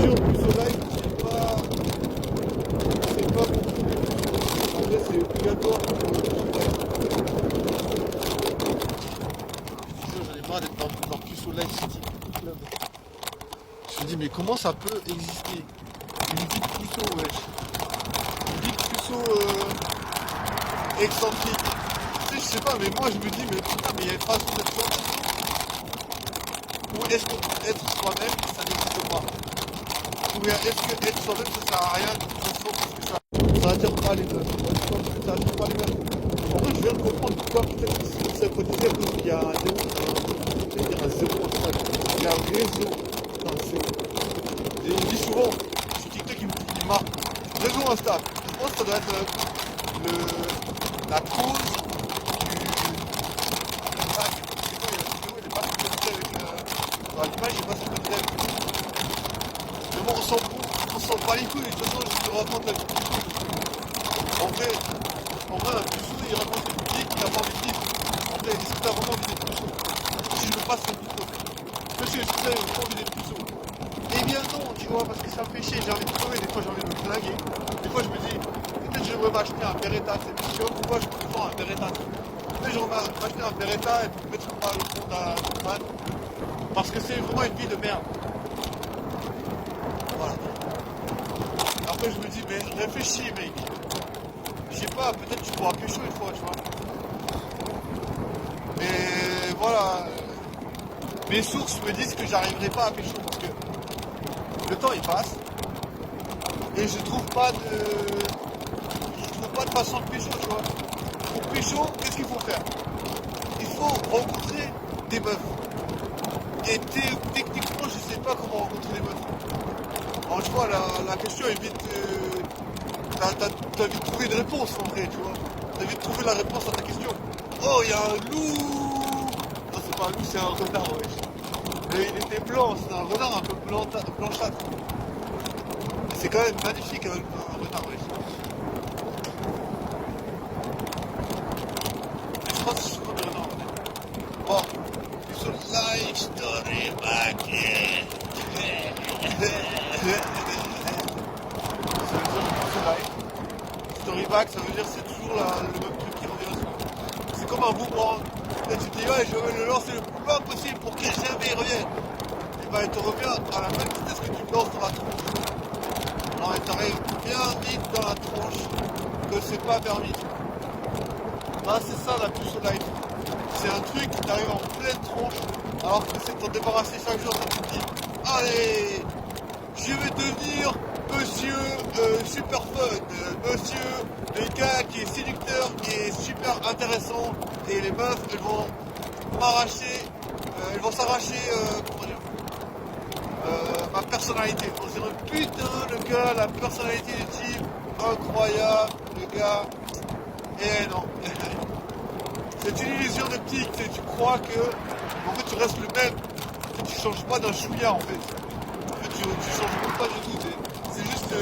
en plus au live, c'est pas pour tous les puceaux. En vrai, c'est obligatoire pour le puceau live. J'en ai marre d'être dans puceau live city club. Je me dis, mais comment ça peut exister une vie de puceau, wesh? Une vie de puceau excentrique. Tu sais, je sais pas, mais moi je me dis, mais putain, mais il y a une façon d'être soi-même. Ou est-ce qu'être soi-même, ça n'existe pas? Ou bien est-ce que être soi-même, ça sert à rien, ça se parce que ça attire pas les meufs? Pourquoi parce que ça attire pas les meufs? En vrai, je viens de comprendre pourquoi peut-être que ça peut dire qu'il y a un zéro, il y a un zéro en ça. Il y a un vrai zéro dans le zéro. Et il me dit souvent, sur TikTok, il marque réseau instable. Je pense que ça doit être la cause l'image, j'ai pas ce que dire. Mais bon, on s'en bat les couilles, de toute façon, je te raconte la vie. En vrai, un puceau, il raconte des musiques, il a pas envie de vivre. En vrai, est-ce que t'as vraiment envie d'être puceau? Si je me passe le micro. Monsieur, est-ce que t'as vraiment envie d'être puceau? Eh bien non, tu vois, parce que ça me fait chier, j'ai envie de crever, des fois j'ai envie de me flinguer. Des fois je me dis, peut-être je devrais m'acheter un Beretta, tu vois pourquoi je me prends un Beretta? Peut-être je devrais m'acheter un Beretta et puis mettre par le fond d'un van. Parce que c'est vraiment une vie de merde. Voilà. Après je me dis, mais réfléchis mec. Je sais pas, peut-être tu pourras pécho une fois, tu vois. Mais voilà. Mes sources me disent que j'arriverai pas à pécho parce que le temps il passe. Et je trouve pas de façon de pécho, tu vois. Pour pécho, qu'est-ce qu'il faut faire? Il faut rencontrer des meufs. Et techniquement, je sais pas comment rencontrer des meufs. Alors, tu vois, la question est vite. T'as vite trouvé une réponse en vrai, tu vois. T'as vite trouvé la réponse à ta question. Oh, il y a un loup! Non, c'est pas un loup, c'est un renard, wesh. Mais il était blanc, c'est un renard un peu blanchâtre. C'est quand même magnifique, un renard, wesh. Mais je crois que c'est souvent des renards, ouais. Bon, sur Live Story Back. Storyback, ça veut dire c'est toujours le même truc qui revient. C'est comme un boomerang. Là tu te dis ouais je vais le lancer le plus loin possible pour qu'il jamais il revienne. Et bah il te revient à la même vitesse que tu le lances dans la tronche. Alors il t'arrive bien vite dans la tronche que c'est pas permis. Bah c'est ça la puce au live. C'est un truc qui t'arrive en pleine tronche alors que c'est de t'en débarrasser chaque jour. Tu te dis allez je vais devenir monsieur super fun, monsieur le gars qui est séducteur, qui est super intéressant, et les meufs elles vont m'arracher, elles vont s'arracher, comment dire, ma personnalité. Ils vont se dire putain le gars, la personnalité du type, incroyable, le gars, et non. C'est une illusion d'optique, tu crois que en fait tu restes le même, tu changes pas d'un chouïa en fait. Tu changes même pas du tout, c'est juste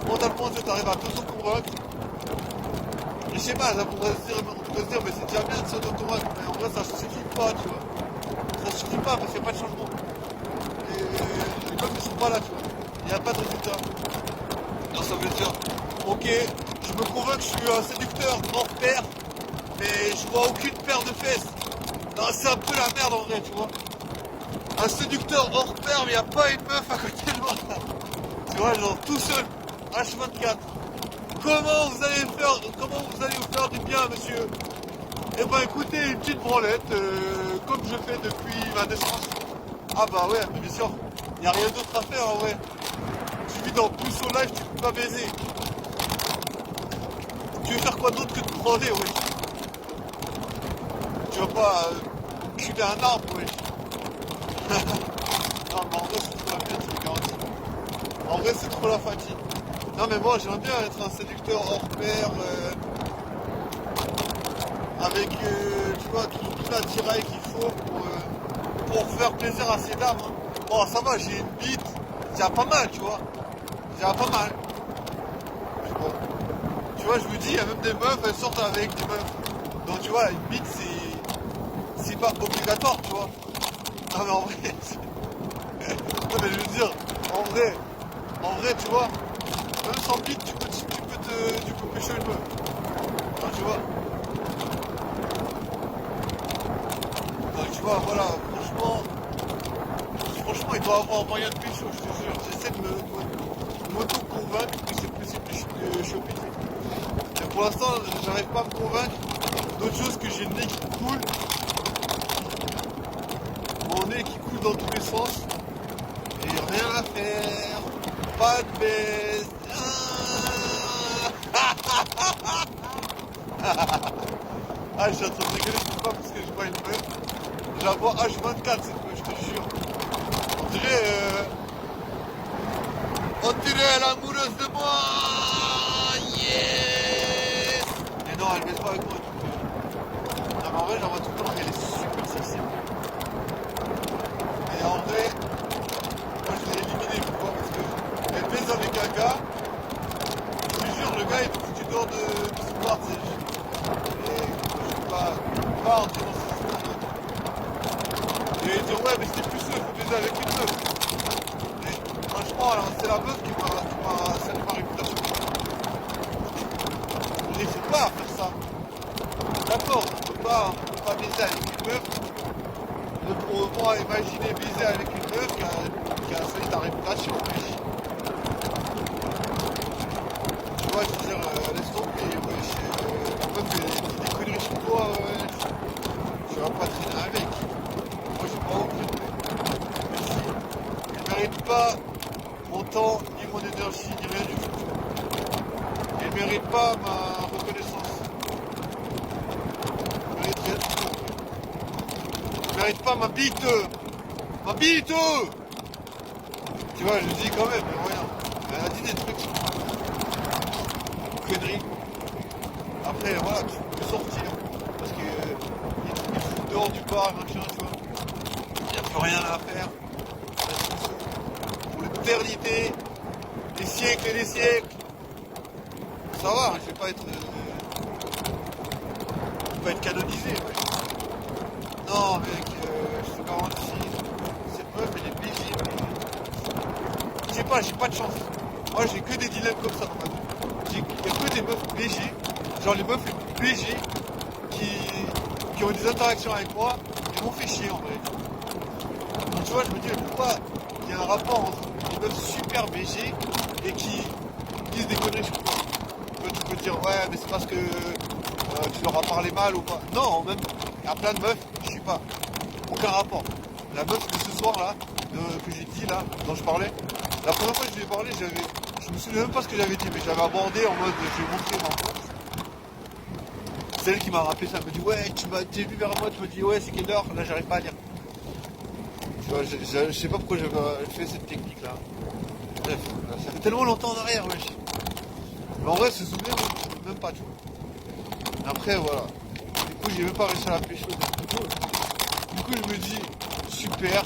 mentalement tu arrives à t'auto-convaincre. Et je sais pas, on pourrait se dire mais c'est déjà bien de s'auto-convaincre, mais en vrai ça suffit pas, tu vois. Ça suffit pas parce qu'il n'y a pas de changement. Et les meufs ne sont pas là, tu vois. Il n'y a pas de résultat. Alors ça veut dire, ok, je me convainc que je suis un séducteur hors pair, mais je vois aucune paire de fesses. Non, c'est un peu la merde en vrai, tu vois. Un séducteur hors pair, mais il n'y a pas une meuf à côté de moi. Tu vois, genre tout seul, H24. Comment vous allez vous faire du bien, monsieur? Eh ben écoutez, une petite branlette, comme je fais depuis ma naissance. Ah bah ouais, mais bien sûr, il n'y a rien d'autre à faire en vrai. Tu vis dans Puceau Live, tu peux pas baiser. Tu veux faire quoi d'autre que de branler, ouais? Tu vas pas culer un arbre, ouais. Non, mais en vrai, c'est trop la fête, je te garantis. En vrai, c'est trop la fatigue. Non, mais moi, j'aimerais bien être un séducteur hors pair, avec, tu vois, tout l'attirail qu'il faut pour faire plaisir à ces dames. Hein. Bon, ça va, j'ai une bite, c'est pas mal, tu vois. C'est pas mal. Bon. Tu vois, je vous dis, il y a même des meufs, elles sortent avec des meufs. Donc, tu vois, une bite, c'est pas obligatoire, tu vois. Non, mais en vrai, non, mais je veux dire, En vrai, tu vois, même sans bite, tu peux pêcher une meuf. Enfin, tu vois. Donc, tu vois, voilà, franchement, il doit avoir moyen de pécho, je te jure. J'essaie de m'auto-convaincre que c'est possible de choper. Mais pour l'instant, j'arrive pas à me convaincre d'autre chose que j'ai le nez qui coule. Mon nez qui coule dans tous les sens. Et rien à faire. Pas de baisse. Ah, je suis en train de rigoler, c'est pas parce que je vois une meuf. Je la vois H24 cette meuf, je te jure. On dirait elle est amoureuse de moi. Yes. Et non, elle baisse pas avec moi du tout. Non, mais en vrai, j'en vois tout le temps, elle est super sexy. Et en vrai, moi je l'ai éliminé, pourquoi? Parce que elle baise avec un gars. Je te jure, le gars il me foutu dehors de ce bar, tu sais. Et je suis pas entrer dans cette histoire. Et il dit ouais, mais c'était plus sûr, il faut baiser avec une meuf. Et franchement, alors, c'est la meuf qui m'a salué ma réputation. Il faut pas faire ça. D'accord, on peut pas baiser avec une meuf. On va imaginer baiser avec une meuf qui a salué ta réputation. Tu vois, je veux dire, laisse tomber, wesh. La meuf, elle dit des conneries sur toi, wesh. Tu vas pas traîner avec. Moi, j'ai pas envie. Mais si, elle mérite pas mon temps, ni mon énergie, ni rien du tout. Elle mérite pas ma reconnaissance. Elle mérite rien du tout. Elle mérite pas ma bite. Ma bite. Tu vois, je le dis quand même, mais rien. Elle a dit des trucs sur moi. Conneries. Après, voilà, tu peux sortir. Parce que il te fout dehors du bar, machin, tu vois. Il n'y a plus rien à faire. Pour l'éternité, les siècles et les siècles. Ça va, je vais pas être canonisé. Ouais. Non, mec, je te garantis, cette meuf, elle est paisible. Je sais pas, j'ai pas de chance. Moi, j'ai que des dilemmes comme ça dans ma vie. Il y a que des meufs BG, genre les meufs BG qui ont des interactions avec moi et m'ont fait chier en vrai. Donc tu vois, je me dis, mais pourquoi il y a un rapport entre des meufs super BG et qui disent des conneries sur toi. Tu peux te dire, ouais, mais c'est parce que tu leur as parlé mal ou pas. Non, même, il y a plein de meufs, je suis pas. Aucun rapport. La meuf de ce soir là, que j'ai dit là, dont je parlais, la première fois que je lui ai parlé, je me souviens même pas ce que j'avais dit, mais j'avais abordé en mode, je vais montrer ma force. C'est elle qui m'a rappelé ça, elle me dit, ouais, t'es vu vers moi, tu me dis, ouais, c'est quelle heure? Là, j'arrive pas à lire. Tu vois, je sais pas pourquoi j'avais fait cette technique là. Bref, ça fait tellement longtemps en arrière, wesh. Mais en vrai, se souvenir, même pas, tu vois. Après, voilà. Du coup, j'ai même pas réussi à la pécho. Du coup, je me dis, super.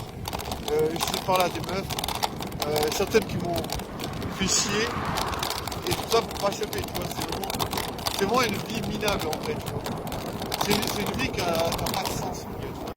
Je sais parler à des meufs. Certaines qui m'ont fait chier. Et tout ça pour pas choper, tu vois. C'est vraiment une vie minable, en fait, tu vois. C'est une vie qui a pas de sens.